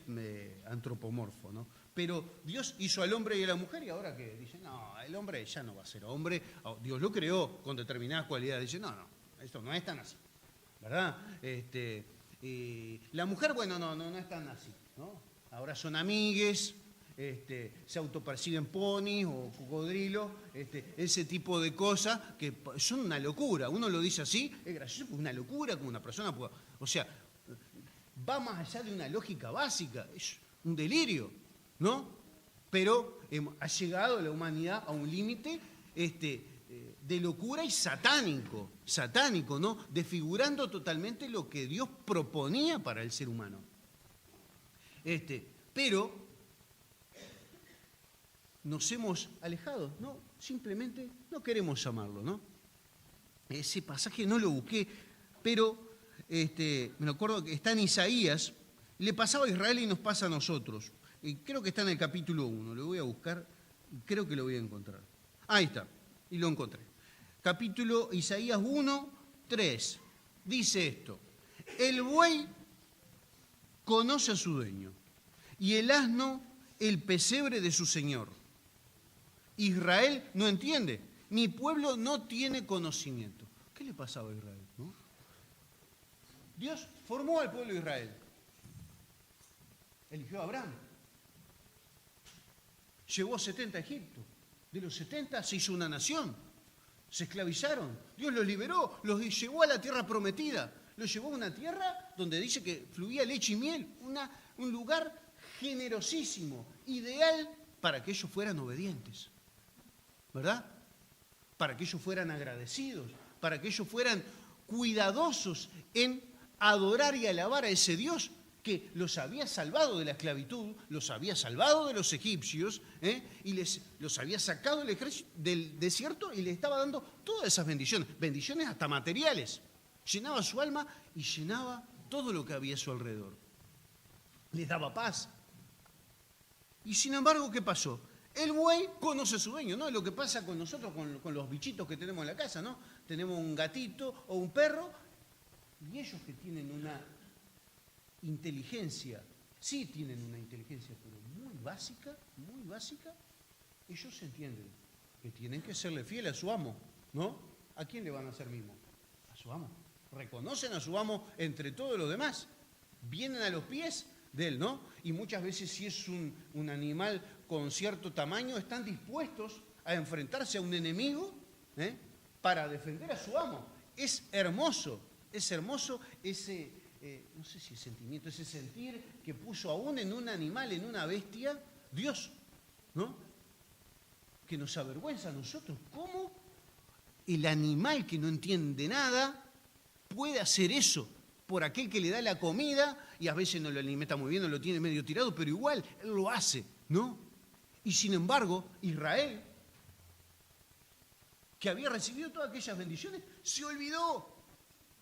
antropomorfo, ¿no? Pero Dios hizo al hombre y a la mujer y ahora que dicen, no, el hombre ya no va a ser hombre. Dios lo creó con determinadas cualidades. Dicen, no, esto no es tan así, ¿verdad? La mujer, bueno, no es tan así, ¿no? Ahora son amigues. Se autoperciben ponis o cocodrilos, ese tipo de cosas que son una locura. Uno lo dice así, es gracioso, es una locura como una persona pueda. O sea, va más allá de una lógica básica, es un delirio, ¿no? Pero ha llegado la humanidad a un límite de locura y satánico, ¿no? Desfigurando totalmente lo que Dios proponía para el ser humano. Pero nos hemos alejado, no, simplemente no queremos amarlo, ¿no? Ese pasaje no lo busqué, pero me acuerdo que está en Isaías, le pasaba a Israel y nos pasa a nosotros. Y creo que está en el capítulo 1, lo voy a buscar y creo que lo voy a encontrar. Ahí está, y lo encontré. Capítulo Isaías 1, 3, dice esto: el buey conoce a su dueño y el asno el pesebre de su señor. Israel no entiende, mi pueblo no tiene conocimiento. ¿Qué le pasaba a Israel? ¿No? Dios formó al pueblo de Israel. Eligió a Abraham. Llevó 70 a Egipto. De los 70 se hizo una nación. Se esclavizaron. Dios los liberó, los llevó a la tierra prometida. Los llevó a una tierra donde dice que fluía leche y miel. Un lugar generosísimo, ideal para que ellos fueran obedientes. ¿Verdad? Para que ellos fueran agradecidos, para que ellos fueran cuidadosos en adorar y alabar a ese Dios que los había salvado de la esclavitud, los había salvado de los egipcios, y los había sacado del desierto y les estaba dando todas esas bendiciones hasta materiales. Llenaba su alma y llenaba todo lo que había a su alrededor. Les daba paz. Y sin embargo, ¿qué pasó? El buey conoce a su dueño, ¿no? Es lo que pasa con nosotros, con los bichitos que tenemos en la casa, ¿no? Tenemos un gatito o un perro y ellos que tienen una inteligencia, sí tienen una inteligencia, pero muy básica, ellos entienden que tienen que serle fiel a su amo, ¿no? ¿A quién le van a hacer mimo? A su amo. Reconocen a su amo entre todos los demás. Vienen a los pies de él, ¿no? Y muchas veces si es un animal con cierto tamaño, están dispuestos a enfrentarse a un enemigo para defender a su amo. Es hermoso ese, no sé si es sentimiento, ese sentir que puso aún en un animal, en una bestia, Dios, ¿no? Que nos avergüenza a nosotros. ¿Cómo el animal que no entiende nada puede hacer eso por aquel que le da la comida y a veces no lo alimenta muy bien, no lo tiene medio tirado, pero igual Él lo hace, ¿no? Y sin embargo, Israel, que había recibido todas aquellas bendiciones, se olvidó.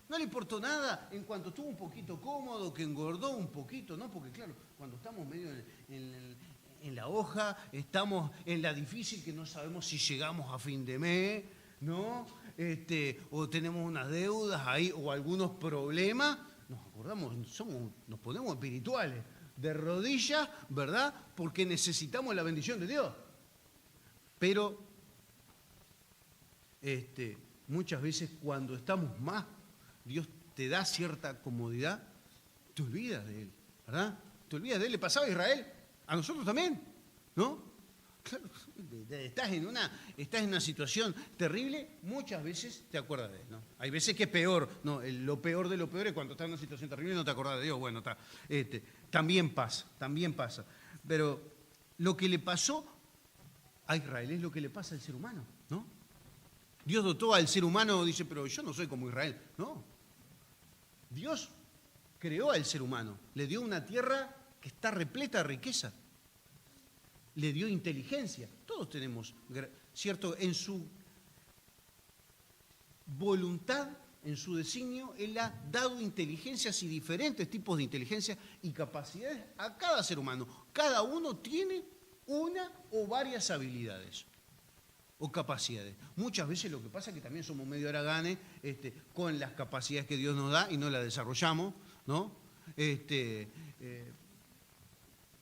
No le importó nada en cuanto estuvo un poquito cómodo, que engordó un poquito, ¿no? Porque claro, cuando estamos medio en la hoja, estamos en la difícil que no sabemos si llegamos a fin de mes, ¿no? O tenemos unas deudas ahí o algunos problemas, nos acordamos, nos ponemos espirituales, de rodillas, ¿verdad? Porque necesitamos la bendición de Dios. Pero muchas veces cuando estamos más, Dios te da cierta comodidad, te olvidas de Él, ¿verdad? Te olvidas de Él. Le pasaba a Israel, a nosotros también, ¿no? Claro, estás en una situación terrible, muchas veces te acuerdas de Él, ¿no? Hay veces que es peor, ¿no? Lo peor de lo peor es cuando estás en una situación terrible y no te acordás de Dios. Bueno, también pasa. Pero lo que le pasó a Israel es lo que le pasa al ser humano, ¿no? Dios dotó al ser humano, dice, pero yo no soy como Israel. No. Dios creó al ser humano, le dio una tierra que está repleta de riqueza, le dio inteligencia. Todos tenemos, ¿cierto? En su voluntad, en su designio, Él ha dado inteligencias y diferentes tipos de inteligencia y capacidades a cada ser humano. Cada uno tiene una o varias habilidades o capacidades. Muchas veces lo que pasa es que también somos medio haraganes con las capacidades que Dios nos da y no las desarrollamos, ¿no?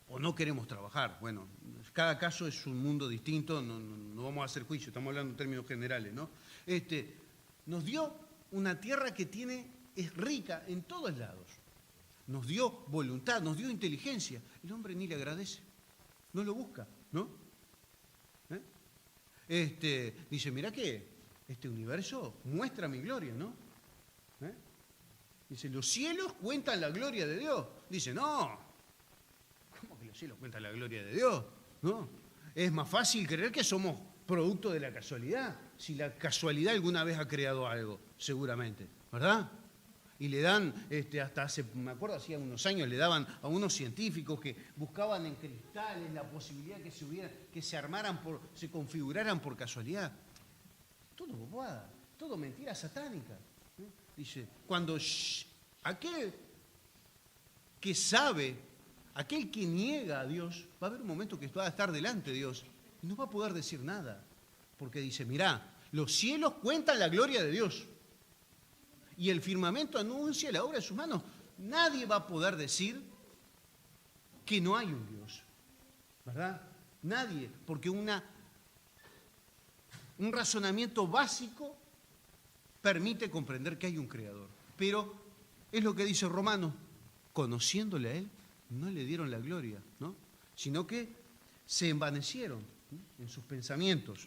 O no queremos trabajar. Bueno, cada caso es un mundo distinto, no vamos a hacer juicio, estamos hablando en términos generales, ¿no? Nos dio una tierra que es rica en todos lados. Nos dio voluntad, nos dio inteligencia. El hombre ni le agradece, no lo busca, ¿no? Dice, mirá que este universo muestra mi gloria, ¿no? Dice, los cielos cuentan la gloria de Dios. Dice, no, ¿cómo que los cielos cuentan la gloria de Dios? No, es más fácil creer que somos producto de la casualidad, si la casualidad alguna vez ha creado algo, seguramente, ¿verdad? Y le dan, hasta hace, me acuerdo, hacía unos años, le daban a unos científicos que buscaban en cristales la posibilidad que se configuraran por casualidad. Todo bobada, todo mentira satánica. Dice, cuando aquel que sabe, aquel que niega a Dios, va a haber un momento que va a estar delante de Dios y no va a poder decir nada. Porque dice, mirá, los cielos cuentan la gloria de Dios. Y el firmamento anuncia la obra de sus manos. Nadie va a poder decir que no hay un Dios, ¿verdad? Nadie, porque un razonamiento básico permite comprender que hay un creador. Pero es lo que dice Romanos, conociéndole a Él, no le dieron la gloria, ¿no? Sino que se envanecieron, ¿no?, en sus pensamientos.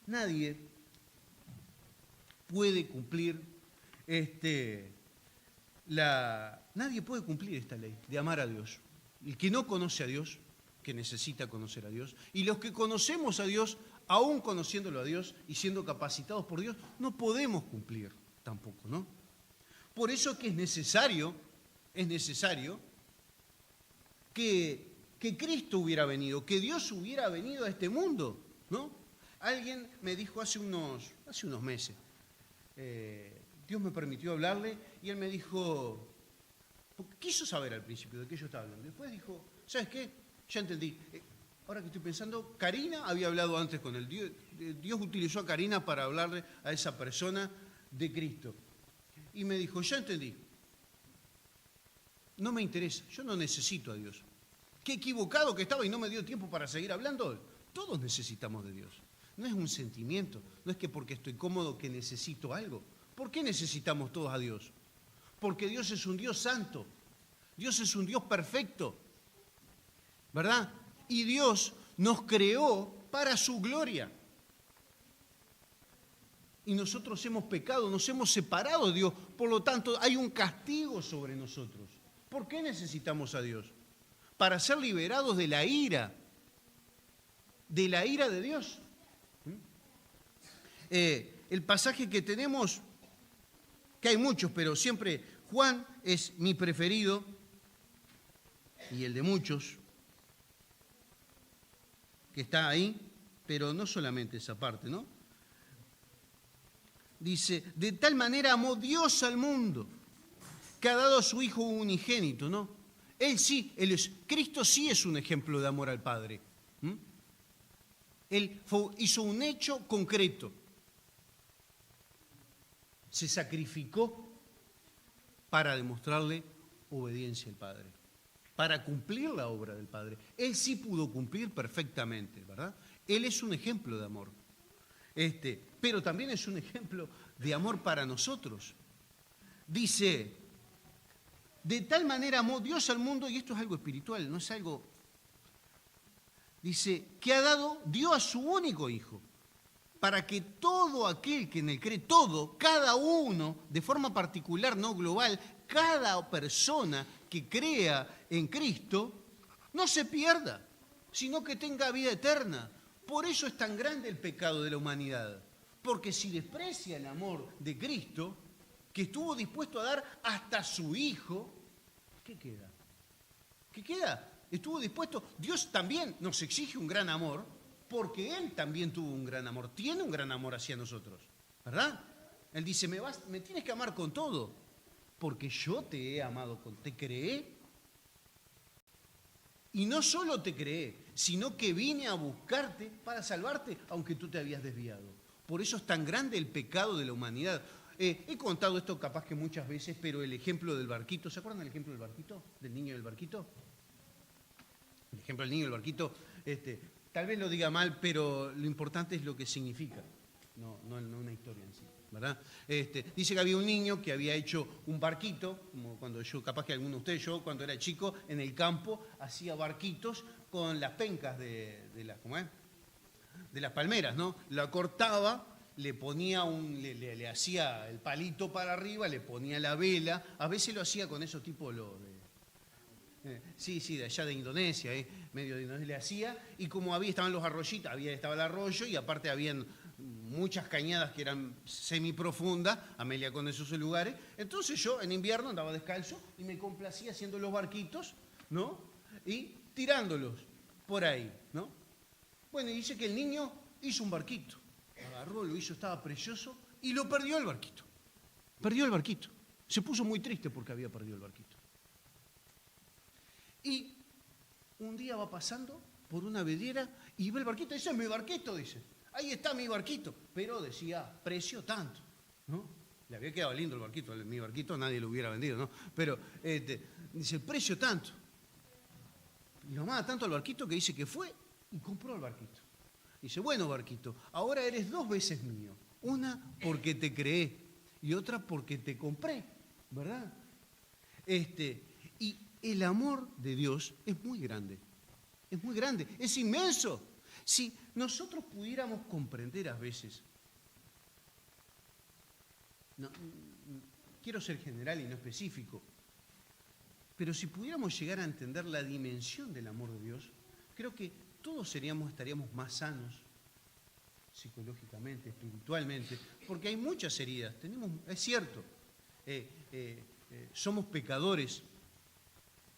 Nadie puede cumplir nadie puede cumplir esta ley de amar a Dios. El que no conoce a Dios, que necesita conocer a Dios, y los que conocemos a Dios, aún conociéndolo a Dios y siendo capacitados por Dios, no podemos cumplir tampoco, ¿no? Por eso que es necesario que Cristo hubiera venido, que Dios hubiera venido a este mundo, ¿no? Alguien me dijo hace unos meses, Dios me permitió hablarle y él me dijo, quiso saber al principio de qué yo estaba hablando. Después dijo, ¿sabes qué? Ya entendí. Ahora que estoy pensando, Karina había hablado antes con él. Dios utilizó a Karina para hablarle a esa persona de Cristo. Y me dijo, ya entendí. No me interesa, yo no necesito a Dios. Qué equivocado que estaba y no me dio tiempo para seguir hablando. Todos necesitamos de Dios. No es un sentimiento, no es que porque estoy cómodo que necesito algo. ¿Por qué necesitamos todos a Dios? Porque Dios es un Dios santo, Dios es un Dios perfecto, ¿verdad? Y Dios nos creó para su gloria. Y nosotros hemos pecado, nos hemos separado de Dios, por lo tanto hay un castigo sobre nosotros. ¿Por qué necesitamos a Dios? Para ser liberados de la ira de Dios. El pasaje que tenemos que hay muchos, pero siempre Juan es mi preferido y el de muchos, que está ahí, pero no solamente esa parte, ¿no? Dice, de tal manera amó Dios al mundo, que ha dado a su Hijo unigénito, ¿no? Cristo sí es un ejemplo de amor al Padre. Él hizo un hecho concreto. Se sacrificó para demostrarle obediencia al Padre, para cumplir la obra del Padre. Él sí pudo cumplir perfectamente, ¿verdad? Él es un ejemplo de amor. Pero también es un ejemplo de amor para nosotros. Dice, de tal manera amó Dios al mundo, y esto es algo espiritual, no es algo... Dice, que dio a su único Hijo, para que todo aquel que en él cree, cada uno, de forma particular, no global, cada persona que crea en Cristo, no se pierda, sino que tenga vida eterna. Por eso es tan grande el pecado de la humanidad, porque si desprecia el amor de Cristo, que estuvo dispuesto a dar hasta su Hijo, ¿qué queda? ¿Qué queda? Estuvo dispuesto. Dios también nos exige un gran amor, porque Él también tuvo un gran amor, tiene un gran amor hacia nosotros, ¿verdad? Él dice, me tienes que amar con todo, porque yo te he amado te creé. Y no solo te creé, sino que vine a buscarte para salvarte, aunque tú te habías desviado. Por eso es tan grande el pecado de la humanidad. He contado esto capaz que muchas veces, pero el ejemplo del barquito, ¿se acuerdan del ejemplo del barquito? ¿Del niño del barquito? El ejemplo del niño del barquito, tal vez lo diga mal, pero lo importante es lo que significa, no una historia en sí, ¿verdad? Dice que había un niño que había hecho un barquito, como cuando capaz que alguno de ustedes, yo cuando era chico, en el campo, hacía barquitos con las pencas de las palmeras, ¿no? La cortaba, le ponía le hacía el palito para arriba, le ponía la vela, a veces lo hacía con esos tipos sí, de allá de Indonesia, medio de Indonesia, le hacía, y como estaban los arroyitos, estaba el arroyo y aparte habían muchas cañadas que eran semiprofundas, Amelia conoce esos lugares, entonces yo en invierno andaba descalzo y me complacía haciendo los barquitos, ¿no? Y tirándolos por ahí, ¿no? Bueno, y dice que el niño hizo un barquito, agarró, lo hizo, estaba precioso, y lo perdió el barquito. Perdió el barquito. Se puso muy triste porque había perdido el barquito. Y un día va pasando por una vedera y ve el barquito, ese es mi barquito, dice. Ahí está mi barquito. Pero decía, precio tanto, ¿no? Le había quedado lindo el barquito, mi barquito nadie lo hubiera vendido, ¿no? Pero dice, precio tanto. Y lo amaba tanto al barquito que dice que fue y compró el barquito. Dice, bueno, barquito, ahora eres 2 veces mío. Una porque te creé y otra porque te compré, ¿verdad? Y el amor de Dios es muy grande, es inmenso. Si nosotros pudiéramos comprender a veces, quiero ser general y no específico, pero si pudiéramos llegar a entender la dimensión del amor de Dios, creo que todos estaríamos más sanos psicológicamente, espiritualmente, porque hay muchas heridas, es cierto, somos pecadores,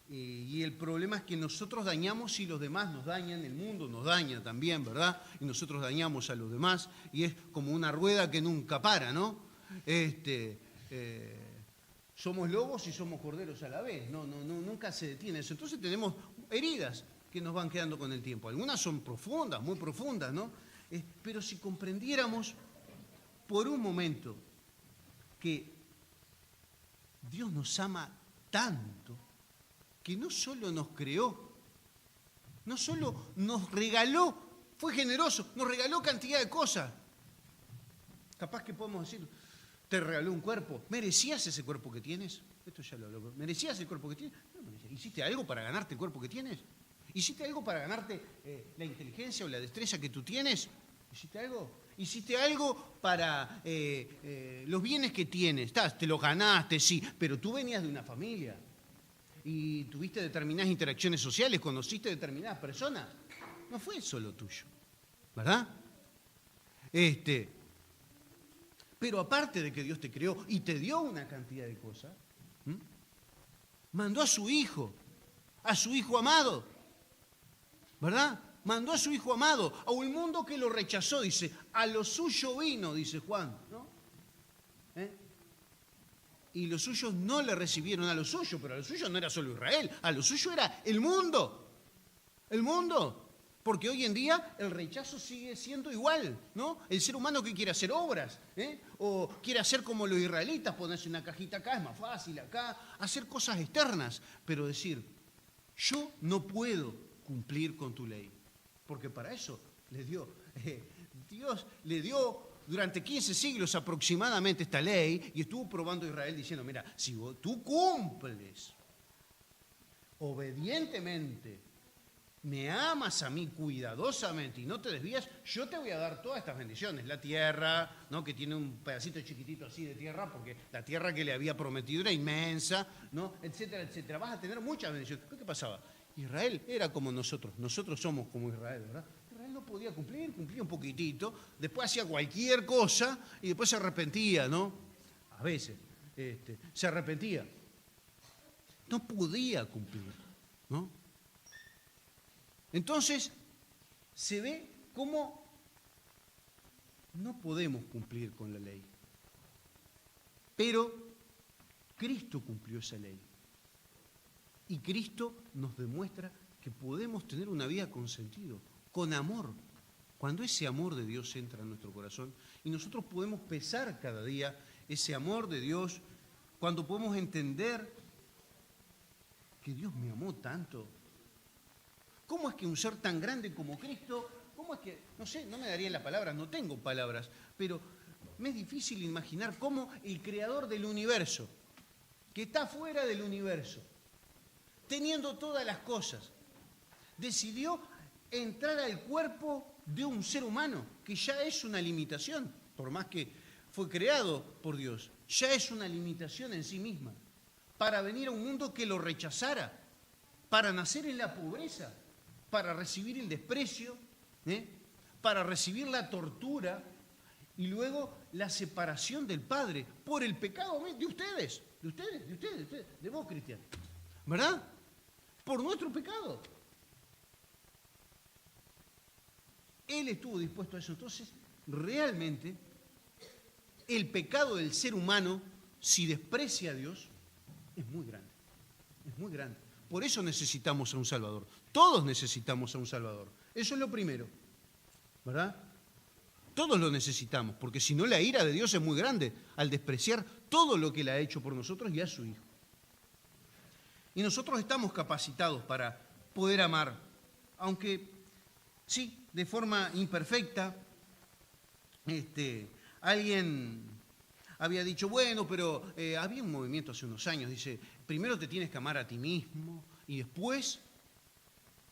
y el problema es que nosotros dañamos y los demás nos dañan, el mundo nos daña también, ¿verdad? Y nosotros dañamos a los demás, y es como una rueda que nunca para, ¿no? Somos lobos y somos corderos a la vez, nunca se detiene eso. Entonces tenemos heridas que nos van quedando con el tiempo. Algunas son profundas, muy profundas, ¿no? Pero si comprendiéramos por un momento que Dios nos ama tanto, que no solo nos creó, no solo nos regaló, fue generoso, nos regaló cantidad de cosas. Capaz que podemos decir, te regaló un cuerpo, ¿merecías ese cuerpo que tienes? Esto ya lo hablo. ¿Merecías el cuerpo que tienes? No merecías. ¿Hiciste algo para ganarte el cuerpo que tienes? ¿Hiciste algo para ganarte la inteligencia o la destreza que tú tienes? ¿Hiciste algo? ¿Hiciste algo para los bienes que tienes? Te los ganaste, sí, pero tú venías de una familia y tuviste determinadas interacciones sociales, conociste determinadas personas. No fue solo tuyo, ¿verdad? Pero aparte de que Dios te creó y te dio una cantidad de cosas, mandó a su Hijo amado, ¿verdad? Mandó a su Hijo amado a un mundo que lo rechazó, dice, a lo suyo vino, dice Juan, ¿no? Y los suyos no le recibieron a lo suyo, pero a lo suyo no era solo Israel, a lo suyo era el mundo, porque hoy en día el rechazo sigue siendo igual, ¿no? El ser humano que quiere hacer obras, o quiere hacer como los israelitas, ponerse una cajita acá, es más fácil acá, hacer cosas externas, pero decir, yo no puedo cumplir con tu ley, porque para eso Dios le dio durante 15 siglos aproximadamente esta ley y estuvo probando a Israel diciendo, mira, si tú cumples obedientemente, me amas a mí cuidadosamente y no te desvías, yo te voy a dar todas estas bendiciones. La tierra, ¿no? Que tiene un pedacito chiquitito así de tierra, porque la tierra que le había prometido era inmensa, ¿no? Etcétera, etcétera. Vas a tener muchas bendiciones. ¿Qué pasaba? Israel era como nosotros somos como Israel, ¿verdad? Israel no podía cumplir, cumplía un poquitito, después hacía cualquier cosa y después se arrepentía, ¿no? A veces se arrepentía. No podía cumplir, ¿no? Entonces, se ve cómo no podemos cumplir con la ley. Pero Cristo cumplió esa ley. Y Cristo nos demuestra que podemos tener una vida con sentido, con amor. Cuando ese amor de Dios entra en nuestro corazón y nosotros podemos pesar cada día ese amor de Dios, cuando podemos entender que Dios me amó tanto. ¿Cómo es que un ser tan grande como Cristo, cómo es que, no sé, no me daría las palabras, no tengo palabras, pero me es difícil imaginar cómo el creador del universo, que está fuera del universo, teniendo todas las cosas, decidió entrar al cuerpo de un ser humano, que ya es una limitación, por más que fue creado por Dios, ya es una limitación en sí misma, para venir a un mundo que lo rechazara, para nacer en la pobreza, para recibir el desprecio, para recibir la tortura y luego la separación del Padre por el pecado de ustedes, de vos, Cristian, ¿verdad? Por nuestro pecado. Él estuvo dispuesto a eso. Entonces, realmente, el pecado del ser humano, si desprecia a Dios, es muy grande. Es muy grande. Por eso necesitamos a un Salvador. Todos necesitamos a un Salvador. Eso es lo primero, ¿verdad? Todos lo necesitamos, porque si no la ira de Dios es muy grande al despreciar todo lo que Él ha hecho por nosotros y a su Hijo. Y nosotros estamos capacitados para poder amar, aunque sí, de forma imperfecta. Alguien había dicho, bueno, pero había un movimiento hace unos años, dice, primero te tienes que amar a ti mismo y después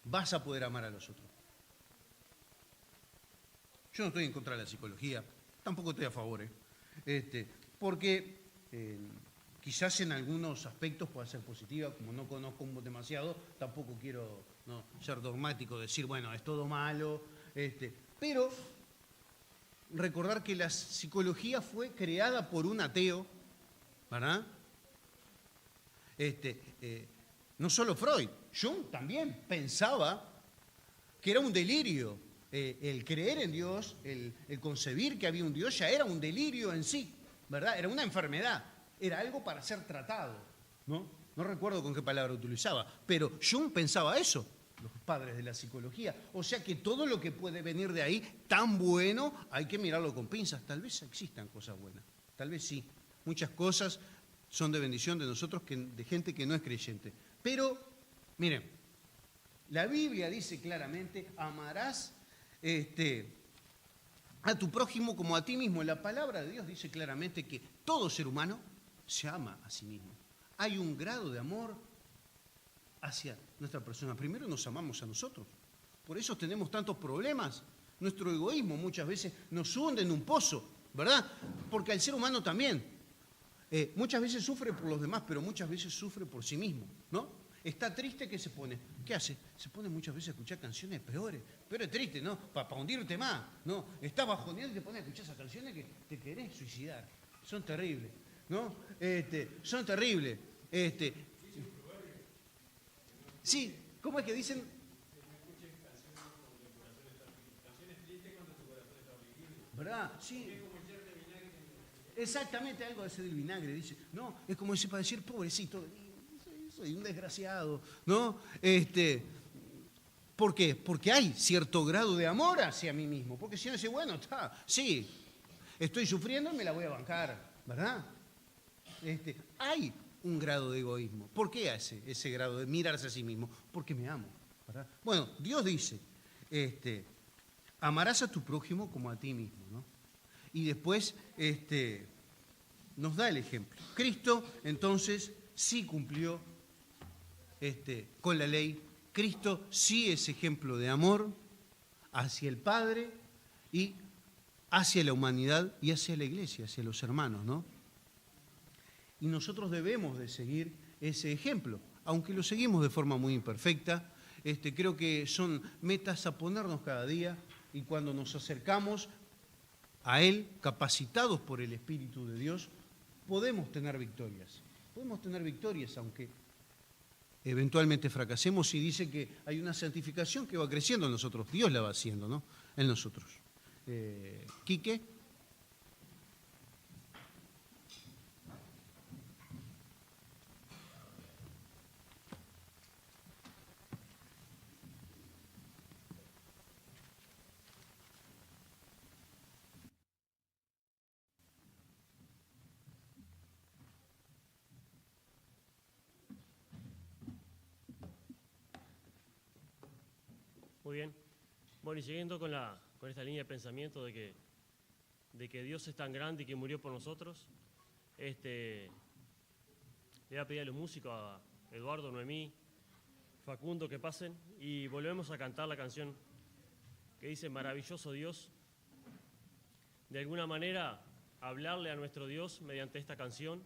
vas a poder amar a los otros. Yo no estoy en contra de la psicología, tampoco estoy a favor, porque quizás en algunos aspectos pueda ser positiva, como no conozco demasiado, tampoco quiero ser dogmático, decir, bueno, es todo malo, pero recordar que la psicología fue creada por un ateo, ¿verdad? No solo Freud, Jung también pensaba que era un delirio. El creer en Dios, el concebir que había un Dios ya era un delirio en sí, ¿verdad? Era una enfermedad, era algo para ser tratado, ¿no? No recuerdo con qué palabra utilizaba, pero Jung pensaba eso, los padres de la psicología. O sea que todo lo que puede venir de ahí, tan bueno, hay que mirarlo con pinzas. Tal vez existan cosas buenas, tal vez sí. Muchas cosas son de bendición de nosotros, de gente que no es creyente. Pero, miren, la Biblia dice claramente, amarás a tu prójimo como a ti mismo. La palabra de Dios dice claramente que todo ser humano se ama a sí mismo. Hay un grado de amor hacia nuestra persona. Primero nos amamos a nosotros. Por eso tenemos tantos problemas. Nuestro egoísmo muchas veces nos hunde en un pozo, ¿verdad? Porque el ser humano también muchas veces sufre por los demás, pero muchas veces sufre por sí mismo, ¿no? Está triste, ¿qué se pone? ¿Qué hace? Se pone muchas veces a escuchar canciones peores. Pero es triste, ¿no? Para hundirte más, ¿no? Estás bajoneado y te pones a escuchar esas canciones que te querés suicidar. Son terribles, ¿no? Son terribles. Sí, ¿cómo es que dicen? ¿Verdad? Sí. Exactamente algo de ese del vinagre, dice. No, es como para decir, pobrecito, soy un desgraciado, ¿no? ¿Por qué? Porque hay cierto grado de amor hacia mí mismo. Porque si no dice, bueno, está, sí, estoy sufriendo y me la voy a bancar, ¿verdad? Hay un grado de egoísmo. ¿Por qué hace ese grado de mirarse a sí mismo? Porque me amo, ¿verdad? Bueno, Dios dice, amarás a tu prójimo como a ti mismo, ¿no? Y después nos da el ejemplo. Cristo, entonces, sí cumplió con la ley. Cristo sí es ejemplo de amor hacia el Padre y hacia la humanidad y hacia la iglesia, hacia los hermanos, ¿no? Y nosotros debemos de seguir ese ejemplo, aunque lo seguimos de forma muy imperfecta. Creo que son metas a ponernos cada día y cuando nos acercamos a Él, capacitados por el Espíritu de Dios, podemos tener victorias. Podemos tener victorias, aunque eventualmente fracasemos, y dice que hay una santificación que va creciendo en nosotros. Dios la va haciendo, ¿no? En nosotros. Quique. Muy bien. Bueno, y siguiendo con esta línea de pensamiento de que Dios es tan grande y que murió por nosotros, le voy a pedir a los músicos, a Eduardo, Noemí, Facundo, que pasen y volvemos a cantar la canción que dice Maravilloso Dios. De alguna manera, hablarle a nuestro Dios mediante esta canción,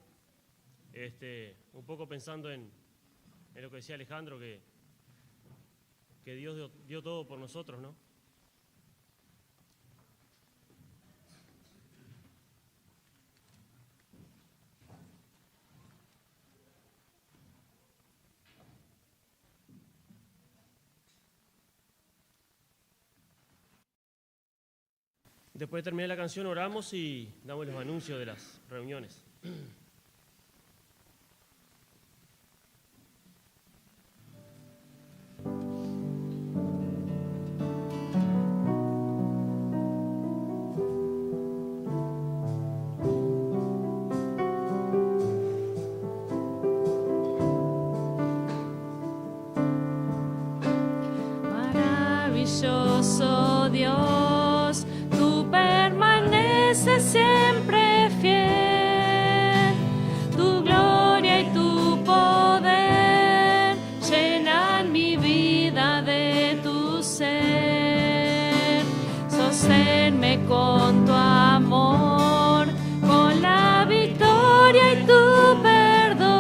un poco pensando en lo que decía Alejandro, que Dios dio todo por nosotros, ¿no? Después de terminar la canción oramos y damos los anuncios de las reuniones. Maravilloso Dios, tú permaneces siempre fiel. Tu gloria y tu poder llenan mi vida de tu ser. Sosténme con tu amor, con la victoria y tu perdón.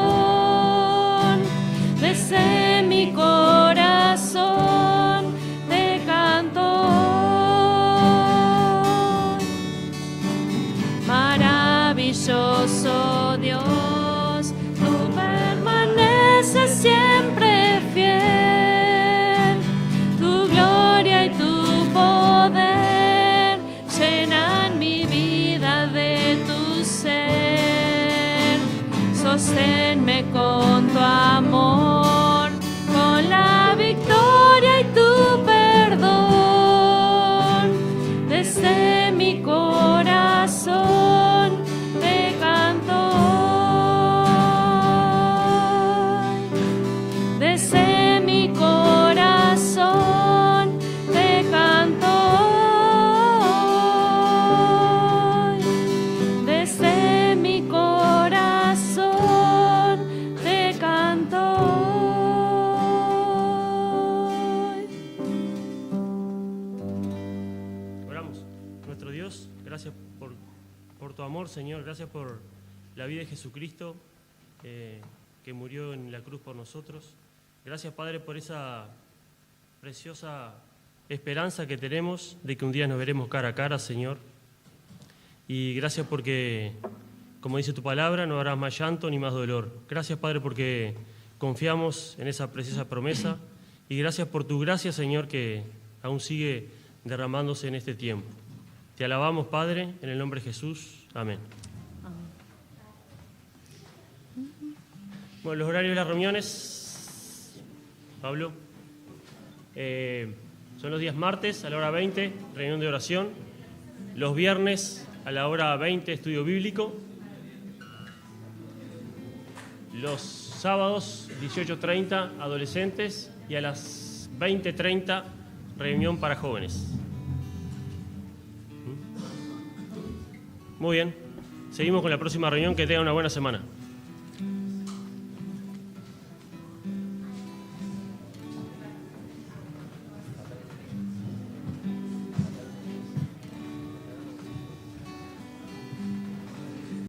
Desde mi corazón te canto hoy. Maravilloso Dios, tú permaneces siempre fiel. Tu gloria y tu poder llenan mi vida de tu ser. Sosténme con tu amor, con la victoria y tu perdón. Desde mi corazón te canto hoy. Desde mi corazón te canto hoy. Desde mi corazón te canto hoy. Oramos. Nuestro Dios, gracias por tu amor, Señor. Gracias por la vida de Jesucristo, que murió en la cruz por nosotros. Gracias, Padre, por esa preciosa esperanza que tenemos de que un día nos veremos cara a cara, Señor. Y gracias porque, como dice tu palabra, no habrá más llanto ni más dolor. Gracias, Padre, porque confiamos en esa preciosa promesa. Y gracias por tu gracia, Señor, que aún sigue derramándose en este tiempo. Te alabamos, Padre, en el nombre de Jesús. Amén. Bueno, los horarios de las reuniones, Pablo, son los días martes a la hora 20, reunión de oración. Los viernes a la hora 20, estudio bíblico. Los sábados, 18:30, adolescentes. Y a las 20:30, reunión para jóvenes. Muy bien. Seguimos con la próxima reunión. Que tengan una buena semana.